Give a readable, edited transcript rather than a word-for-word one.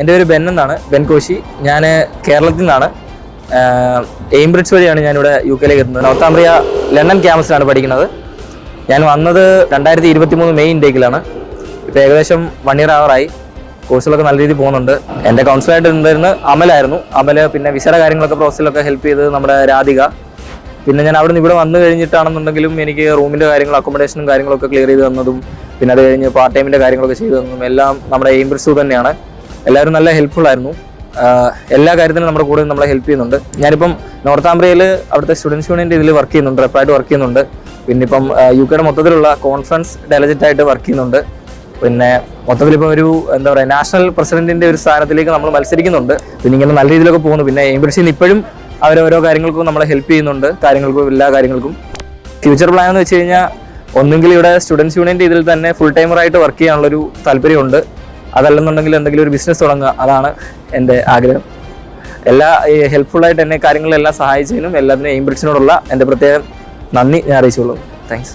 എൻ്റെ പേര് ബെൻ എന്നാണ്, ബെൻ കോശി. ഞാൻ കേരളത്തിൽ നിന്നാണ്. എയിംബ്രിഡ്ജ് വഴിയാണ് ഞാനിവിടെ UK എത്തുന്നത്. നോർത്താംബ്രിയ ലണ്ടൻ ക്യാമ്പസിലാണ് പഠിക്കുന്നത്. ഞാൻ വന്നത് 2023 മെയ് ഇൻടേക്കിലാണ്. ഇപ്പോൾ ഏകദേശം 1 year ആവറായി. കോഴ്സുകളൊക്കെ നല്ല രീതിയിൽ പോകുന്നുണ്ട്. എൻ്റെ കൗൺസിലായിട്ട് ഉണ്ടായിരുന്ന അമലായിരുന്നു. പിന്നെ വിസയുടെ കാര്യങ്ങളൊക്കെ പ്രോസസ്സിലൊക്കെ ഹെൽപ്പ് ചെയ്തത് നമ്മുടെ രാധിക. പിന്നെ ഞാൻ അവിടെ നിന്ന് ഇവിടെ വന്നു കഴിഞ്ഞിട്ടാണെന്നുണ്ടെങ്കിലും എനിക്ക് റൂമിൻ്റെ കാര്യങ്ങളും അക്കോമഡേഷനും കാര്യങ്ങളൊക്കെ ക്ലിയർ ചെയ്ത് തന്നതും പിന്നെ അത് കഴിഞ്ഞ് പാർട്ട് ടൈമിൻ്റെ കാര്യങ്ങളൊക്കെ ചെയ്തു തന്നതും എല്ലാം നമ്മുടെ എയിംബ്രിഡ്ജ് തന്നെയാണ്. എല്ലാവരും നല്ല ഹെൽപ്ഫുൾ ആയിരുന്നു. എല്ലാ കാര്യത്തിനും നമ്മുടെ കൂടെ നമ്മളെ ഹെൽപ്പ് ചെയ്യുന്നുണ്ട്. ഞാനിപ്പം നോർത്താംബ്രിയയിൽ അവിടുത്തെ സ്റ്റുഡൻസ് യൂണിയൻ്റെ ഇതിൽ വർക്ക് ചെയ്യുന്നുണ്ട്, റെപ്പായിട്ട് വർക്ക് ചെയ്യുന്നുണ്ട്. പിന്നെ ഇപ്പം UK മൊത്തത്തിലുള്ള കോൺഫറൻസ് ഡെലഗേറ്റായിട്ട് വർക്ക് ചെയ്യുന്നുണ്ട്. പിന്നെ മൊത്തത്തിലിപ്പം ഒരു എന്താ പറയുക, നാഷണൽ പ്രസിഡന്റിൻ്റെ ഒരു സ്ഥാനത്തിലേക്ക് നമ്മൾ മത്സരിക്കുന്നുണ്ട്. പിന്നെ ഇങ്ങനെ നല്ല രീതിയിലൊക്കെ പോകുന്നു. പിന്നെ എയിംബ്രിഡ്ജിൽ നിന്ന് ഇപ്പോഴും ഓരോ കാര്യങ്ങൾക്കും നമ്മളെ ഹെൽപ്പ് ചെയ്യുന്നുണ്ട്, എല്ലാ കാര്യങ്ങൾക്കും. ഫ്യൂച്ചർ പ്ലാൻ എന്ന് വെച്ച് കഴിഞ്ഞാൽ ഒന്നെങ്കിൽ ഇവിടെ സ്റ്റുഡൻസ് യൂണിയൻ്റെ ഇതിൽ തന്നെ ഫുൾ ടൈമറായിട്ട് വർക്ക് ചെയ്യാനുള്ളൊരു താല്പര്യമുണ്ട്. അതല്ലെന്നുണ്ടെങ്കിൽ എന്തെങ്കിലും ഒരു ബിസിനസ് തുടങ്ങുക, അതാണ് എൻ്റെ ആഗ്രഹം. ഹെൽപ്ഫുള്ളായിട്ട് എന്നെ കാര്യങ്ങളിലെല്ലാം സഹായിച്ചതിനും എല്ലാത്തിനും എയിംബ്രിഡ്ജിനോടുള്ള എൻ്റെ പ്രത്യേകം നന്ദി ഞാൻ അറിയിച്ചുള്ളൂ. താങ്ക്സ്.